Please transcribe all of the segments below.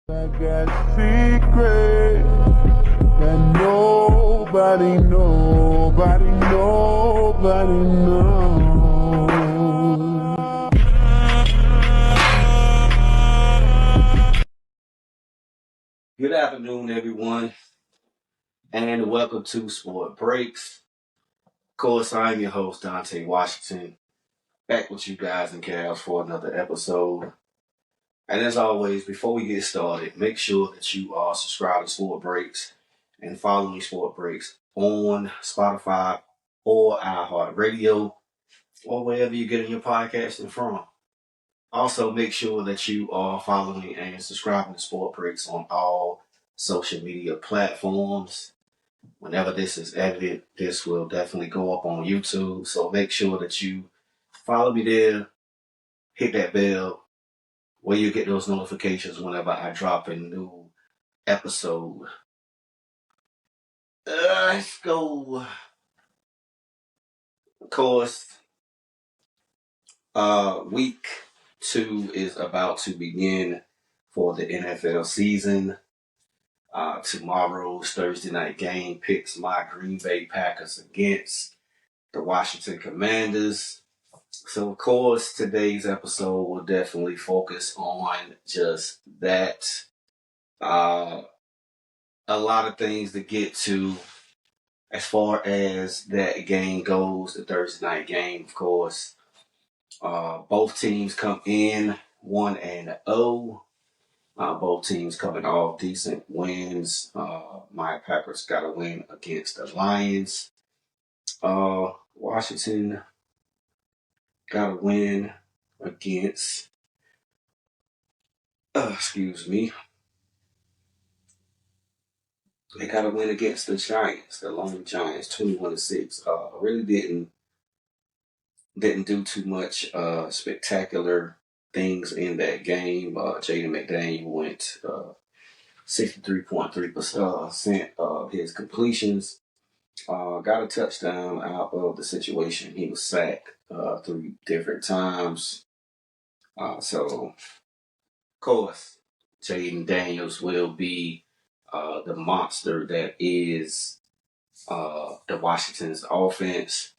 I got secrets that nobody knows. Good afternoon, everyone, and welcome to Sport Breaks. Of course, I'm your host, Dante Washington, back with you guys and gals for another episode. And as always, before we get started, make sure that you are subscribed to Sport Breaks and following Sport Breaks on Spotify or iHeartRadio or wherever you're getting your podcasting from. Also, make sure that you are following and subscribing to Sport Breaks on all social media platforms. Whenever this is edited, this will definitely go up on YouTube. So make sure that you follow me there, hit that bell, where you get those notifications whenever I drop a new episode. Let's go. Of course, week 2 is about to begin for the NFL season. Tomorrow's Thursday night game picks my Green Bay Packers against the Washington Commanders. So, of course, today's episode will definitely focus on just that. A lot of things to get to as far as that game goes, the Thursday night game, of course. Both teams come in 1-0. Both teams coming off decent wins. My Packers got a win against the Lions. Washington got a win against, they got a win against the Giants, the Lone Giants, 21-6. Really didn't do too much spectacular things in that game. Jaden McDaniel went 63.3% of his completions. Got a touchdown out of the situation. He was sacked 3 different times. So, of course, Jaden Daniels will be the monster that is the Washington's offense.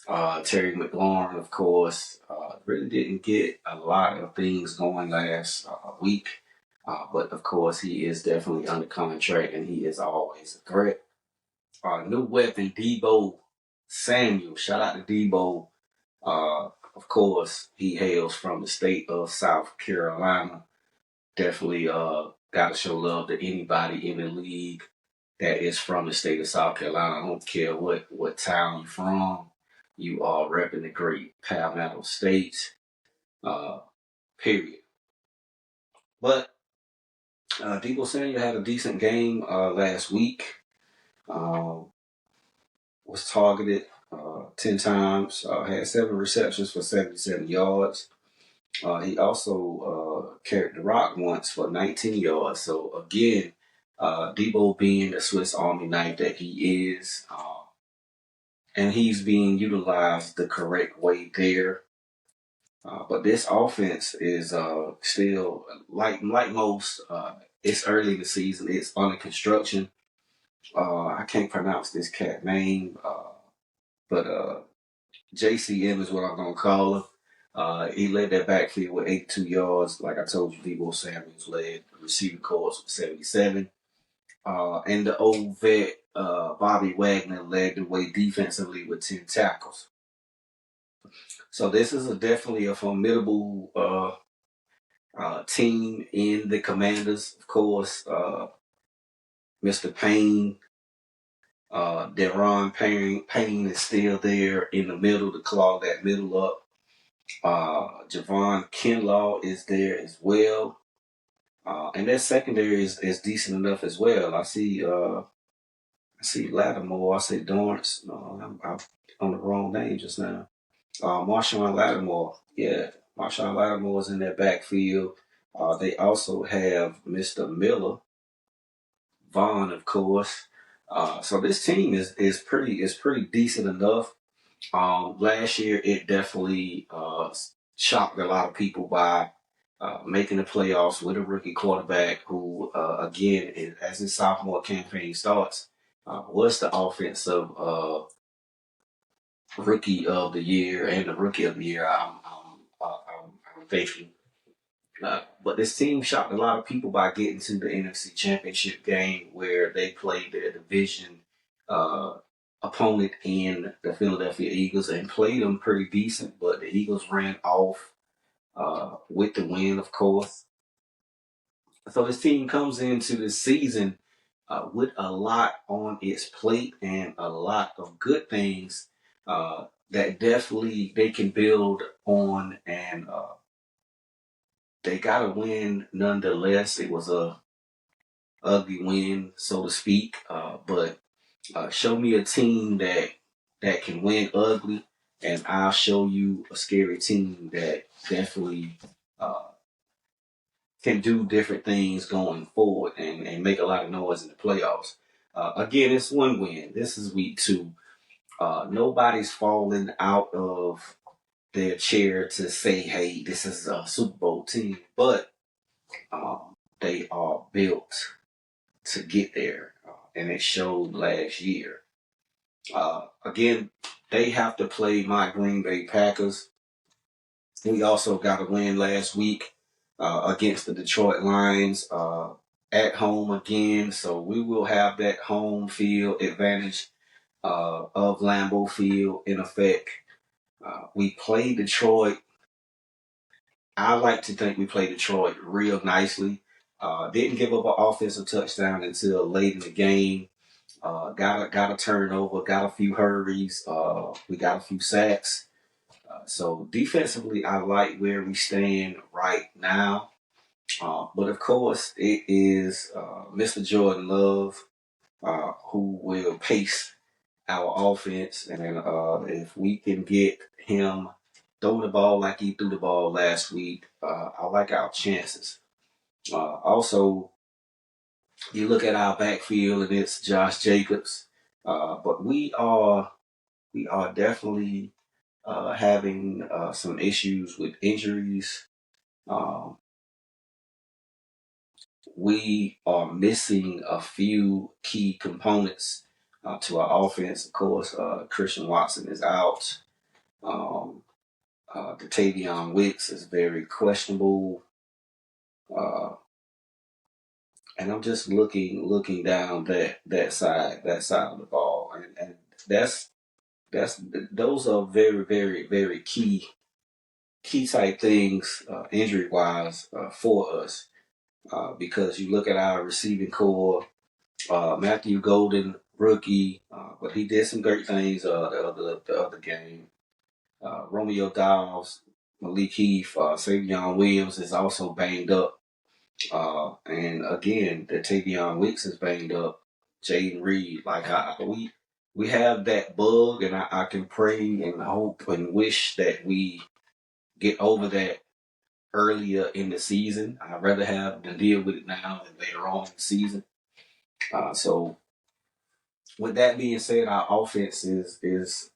Terry McLaurin, of course, really didn't get a lot of things going last week. But, of course, he is definitely under contract, and he is always a threat. New weapon, Deebo Samuel. Shout out to Deebo. Of course, he hails from the state of South Carolina. Definitely got to show love to anybody in the league that is from the state of South Carolina. I don't care what town you're from. You are repping the great Palmetto State, period. But Deebo Samuel had a decent game last week. Was targeted 10 times, had 7 receptions for 77 yards. He also carried the rock once for 19 yards. So, again, Deebo being the Swiss Army knife that he is, and he's being utilized the correct way there. But this offense is still, like most, it's early in the season. It's under construction. I can't pronounce this cat name, but JCM is what I'm going to call him. He led that backfield with 82 yards. Like I told you, Deebo Samuels led the receiving corps with 77. And the old vet, Bobby Wagner, led the way defensively with 10 tackles. So this is definitely a formidable team in the Commanders. Of course, Mr. Payne, Deron Payne is still there in the middle to clog that middle up. Javon Kinlaw is there as well. And their secondary is decent enough as well. I see Lattimore. I say Dorrance. No, I'm on the wrong name just now. Marshawn Lattimore. Yeah, Marshawn Lattimore is in that backfield. They also have Mr. Miller. Vaughn, of course. So this team is pretty decent enough. Last year it definitely shocked a lot of people by making the playoffs with a rookie quarterback who, again, as his sophomore campaign starts, was the offensive rookie of the year and the rookie of the year. I'm thinking. But this team shocked a lot of people by getting to the NFC Championship game where they played their division uh, opponent in the Philadelphia Eagles and played them pretty decent. But the Eagles ran off with the win, of course. So this team comes into the season with a lot on its plate and a lot of good things that definitely they can build on, and they got to win nonetheless. It was a ugly win, so to speak, but show me a team that can win ugly, and I'll show you a scary team that definitely uh, can do different things going forward and make a lot of noise in the playoffs. Again, it's one win. This is week 2. Nobody's falling out of their chair to say, hey, this is a Super Bowl team, but they are built to get there, and it showed last year. Again, they have to play my Green Bay Packers. We also got a win last week against the Detroit Lions at home again, so we will have that home field advantage of Lambeau Field in effect. We played Detroit. I like to think we played Detroit real nicely. Didn't give up an offensive touchdown until late in the game. Got a turnover, got a few hurries. We got a few sacks. So defensively, I like where we stand right now. But of course, it is Mr. Jordan Love who will pace our offense, and if we can get him throwing the ball like he threw the ball last week, I like our chances. Also, you look at our backfield, and it's Josh Jacobs, but we are definitely having some issues with injuries. Um, we are missing a few key components to our offense. Of course, Christian Watson is out. Um, Tavion Wicks is very questionable. Uh, and I'm just looking down that side of the ball, and that's that's those are very key type things injury wise for us because you look at our receiving core, Matthew Golden rookie, but he did some great things the other game. Romeo Dobbs, Malik Heath, Savion Williams is also banged up. And again, the Tavion Wicks is banged up. Jaden Reed, like we have that bug, and I can pray and hope and wish that we get over that earlier in the season. I'd rather have to deal with it now than later on in the season. So, with that being said, our offense is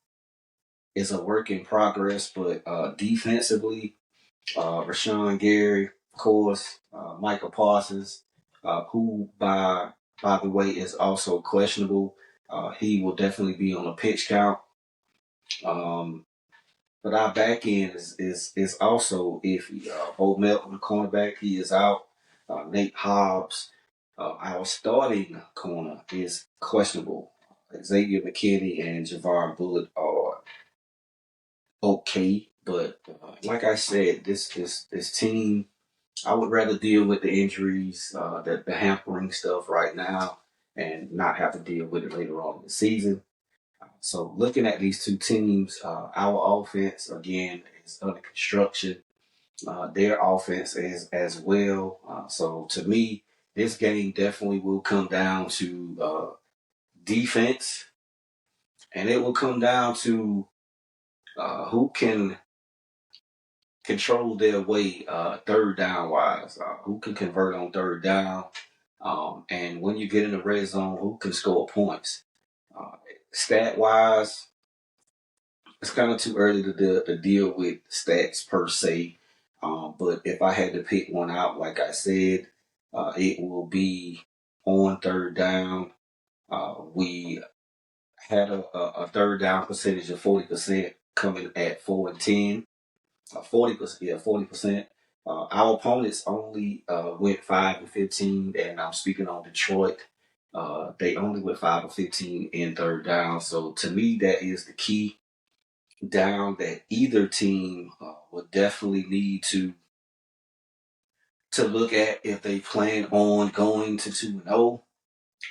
a work in progress, but defensively, Rashawn Gary, of course, Michael Parsons, who by the way is also questionable. He will definitely be on a pitch count. Um, but our back end is also iffy. Bo Melton, the cornerback, he is out. Nate Hobbs, our starting corner, is questionable. Xavier McKinney and Javon Bullitt are okay, but like I said, this team, I would rather deal with the injuries, the hampering stuff right now, and not have to deal with it later on in the season. So looking at these two teams, our offense again is under construction. Their offense is as well. So to me, this game definitely will come down to defense, and it will come down to who can control their way third down wise, who can convert on third down, and when you get in the red zone, who can score points. Uh, Stat wise, it's kind of too early to deal with stats per se. But if I had to pick one out, like I said, it will be on third down. We had a third down percentage of 40% coming at 4 and 10. 40%, yeah, 40%. Our opponents only went 5 and 15, and I'm speaking on Detroit. They only went 5 and 15 in third down. So to me, that is the key down that either team would definitely need to look at if they plan on going to 2-0.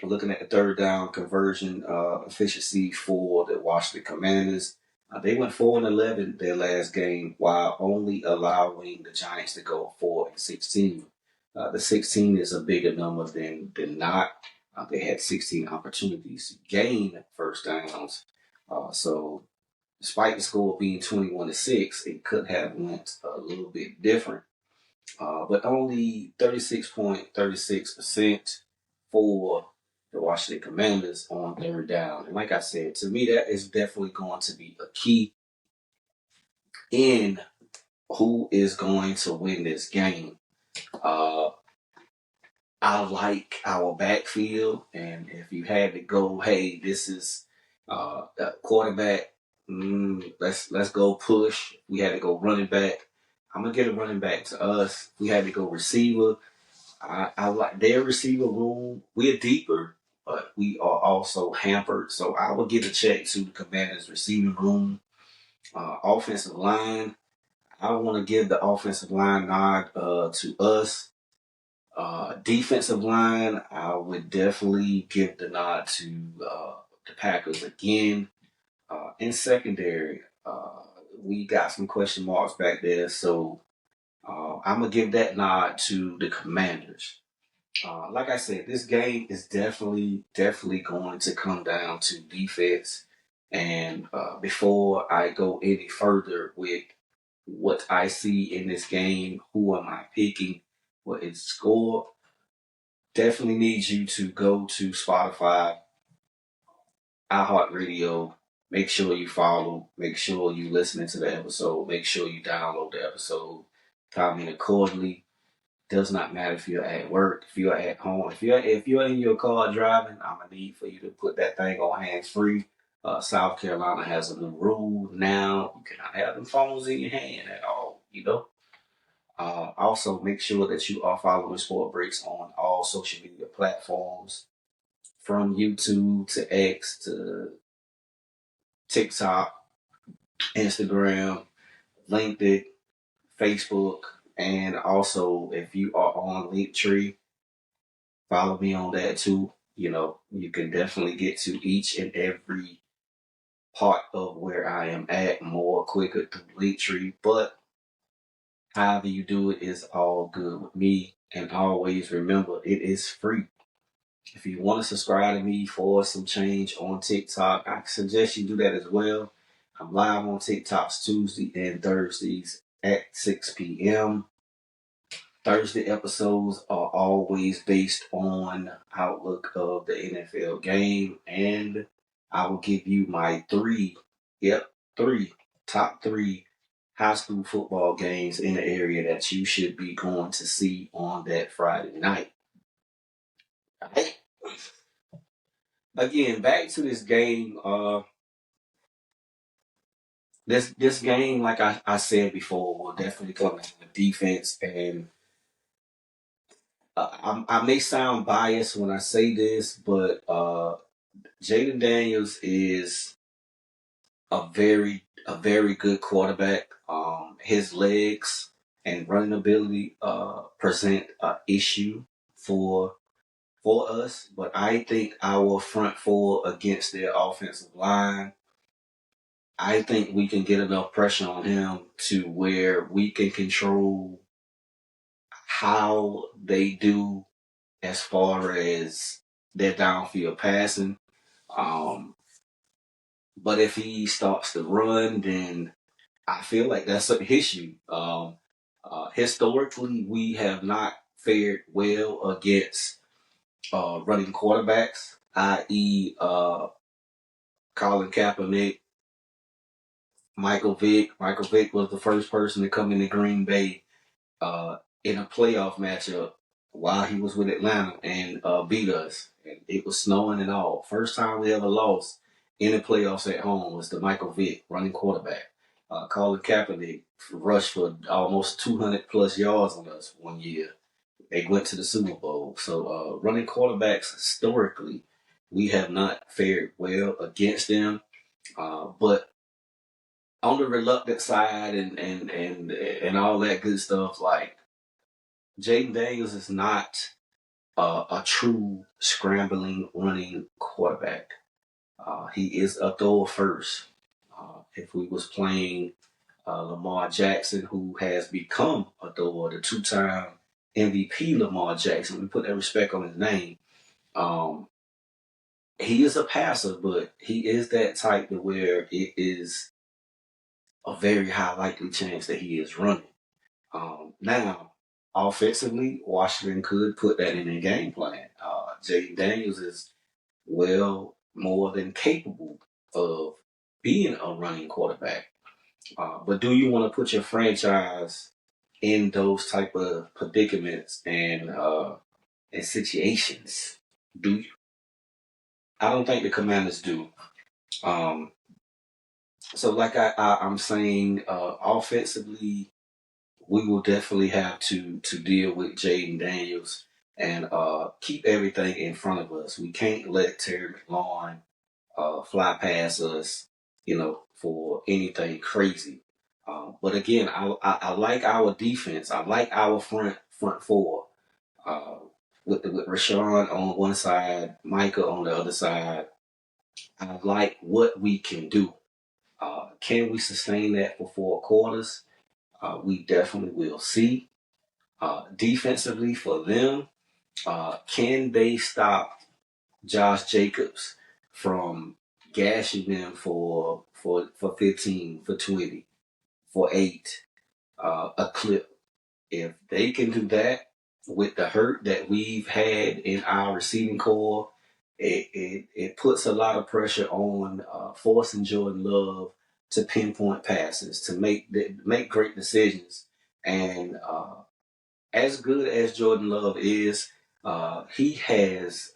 Looking at the third down conversion efficiency for the Washington Commanders, they went 4-11 their last game, while only allowing the Giants to go 4-16. The 16 is a bigger number than not. They had 16 opportunities to gain first downs. So, despite the score being 21-6, it could have went a little bit different. But only 36.36% for the Washington Commanders on third down. And like I said, to me, that is definitely going to be a key in who is going to win this game. Uh, I like our backfield, and if you had to go, hey, this is a quarterback. Let's go push. We had to go running back. I'm gonna get a running back to us. We had to go receiver. I like their receiver room. We're deeper, but we are also hampered. So I will give a check to the Commanders' receiving room. Offensive line, I want to give the offensive line nod to us. Defensive line, I would definitely give the nod to the Packers again. In secondary, we got some question marks back there, so I'm gonna give that nod to the Commanders. Like I said, this game is definitely going to come down to defense. And before I go any further with what I see in this game, who am I picking, what is score, definitely need you to go to Spotify, iHeartRadio. Make sure you follow. Make sure you listening to the episode. Make sure you download the episode. Comment accordingly. Does not matter if you're at work, if you're at home, if you're in your car driving. I'm gonna need for you to put that thing on hands free. South Carolina has a new rule now. You cannot have them phones in your hand at all. Also, make sure that you are following Sport Breaks on all social media platforms, from YouTube to X to TikTok, Instagram, LinkedIn, Facebook, and also if you are on Linktree, follow me on that too. You can definitely get to each and every part of where I am at more quicker through Linktree. But however you do it is all good with me. And always remember, it is free. If you want to subscribe to me for some change on TikTok, I suggest you do that as well. I'm live on TikToks Tuesday and Thursdays at 6 p.m. Thursday episodes are always based on outlook of the NFL game, and I will give you my top three high school football games in the area that you should be going to see on that Friday night. Right? Again, back to this game. This game, like I said before, will definitely come down to defense, and I may sound biased when I say this, but Jaden Daniels is a very good quarterback. His legs and running ability present an issue for us, but I think our front four against their offensive line, I think we can get enough pressure on him to where we can control how they do as far as their downfield passing. Um, but if he starts to run, then I feel like that's an issue. Historically, we have not fared well against running quarterbacks, i.e., Colin Kaepernick, Michael Vick. Michael Vick was the first person to come into Green Bay in a playoff matchup while he was with Atlanta and beat us. And it was snowing and all. First time we ever lost in the playoffs at home was to Michael Vick, running quarterback. Colin Kaepernick rushed for almost 200 plus yards on us one year. They went to the Super Bowl. So running quarterbacks historically, we have not fared well against them. But on the reluctant side and all that good stuff, like Jayden Daniels is not a true scrambling running quarterback. He is a thrower first. If we was playing Lamar Jackson, who has become a thrower, the two-time MVP Lamar Jackson, we put that respect on his name. He is a passer, but he is that type to where it is a very high likely chance that he is running. Now, offensively, Washington could put that in their game plan. Jayden Daniels is well more than capable of being a running quarterback. But do you want to put your franchise in those type of predicaments and situations? Do you? I don't think the Commanders do. So like I'm saying, offensively, we will definitely have to deal with Jayden Daniels and keep everything in front of us. We can't let Terry McLaurin fly past us, for anything crazy. But again, I like our defense. I like our front four with Rashawn on one side, Micah on the other side. I like what we can do. Can we sustain that for 4 quarters? We definitely will see. Defensively for them, can they stop Josh Jacobs from gashing them for 15, for 20, for 8, a clip? If they can do that with the hurt that we've had in our receiving core, it puts a lot of pressure on forcing Jordan Love to pinpoint passes, to make great decisions. And as good as Jordan Love is, he has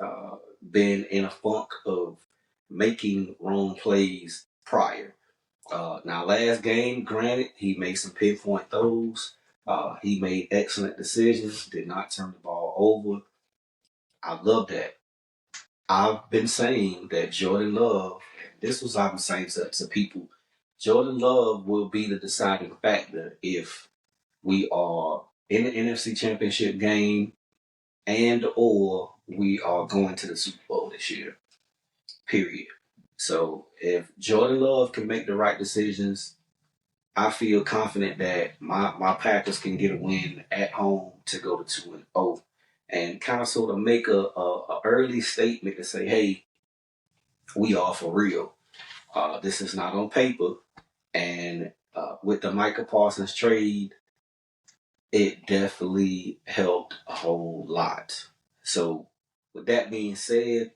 been in a funk of making wrong plays prior. Now, last game, granted, he made some pinpoint throws. He made excellent decisions, did not turn the ball over. I love that. I've been saying that Jordan Love, this was I've been saying to people, Jordan Love will be the deciding factor if we are in the NFC Championship game and or we are going to the Super Bowl this year. Period. So if Jordan Love can make the right decisions, I feel confident that my Packers can get a win at home to go to 2-0 and kind of sort of make a early statement to say, hey, we are for real. This is not on paper. And with the Micah Parsons trade, it definitely helped a whole lot. So with that being said,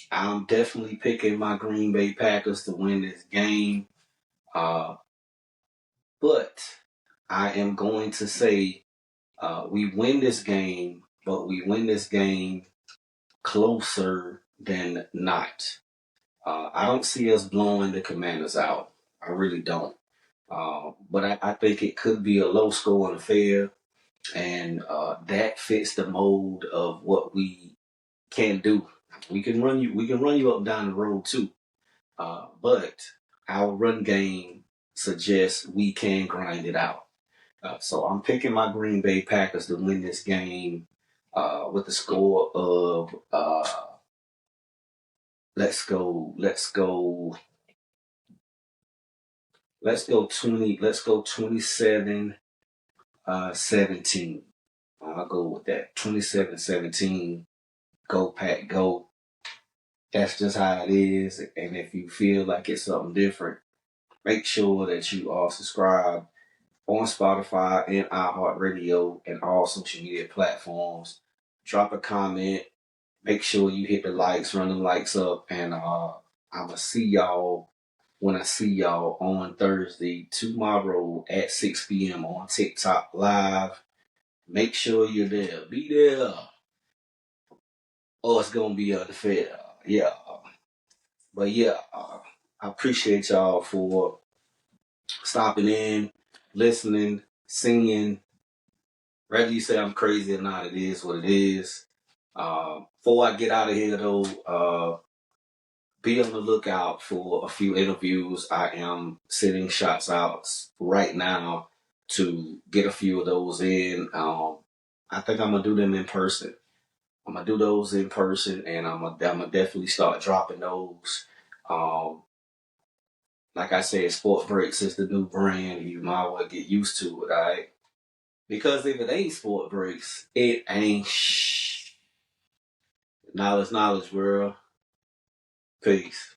I'm definitely picking my Green Bay Packers to win this game. But I am going to say we win this game, but we win this game closer than not. I don't see us blowing the Commanders out. I really don't. But I think it could be a low-scoring affair, and that fits the mold of what we can do. We can run you up and down the road too. But our run game suggests we can grind it out. So I'm picking my Green Bay Packers to win this game with the score of let's go 27-17. I'll go with that. 27-17. Go Pack, go. That's just how it is. And if you feel like it's something different, make sure that you are subscribed on Spotify and iHeartRadio and all social media platforms. Drop a comment. Make sure you hit the likes, run the likes up, and I'm going to see y'all when I see y'all on Thursday tomorrow at 6 p.m. on TikTok Live. Make sure you're there. Be there, or it's gonna be unfair. Yeah, but yeah, I appreciate y'all for stopping in, listening, singing. Whether you say I'm crazy or not, it is what it is. Before I get out of here, though, be on the lookout for a few interviews. I am sending shots out right now to get a few of those in. I think I'm gonna do them in person. I'm gonna do those in person, and I'm gonna definitely start dropping those. Um, like I said, Sport Breaks is the new brand. You might well get used to it, all right? Because if it ain't Sport Breaks, it ain't shh. Knowledge, world. Peace.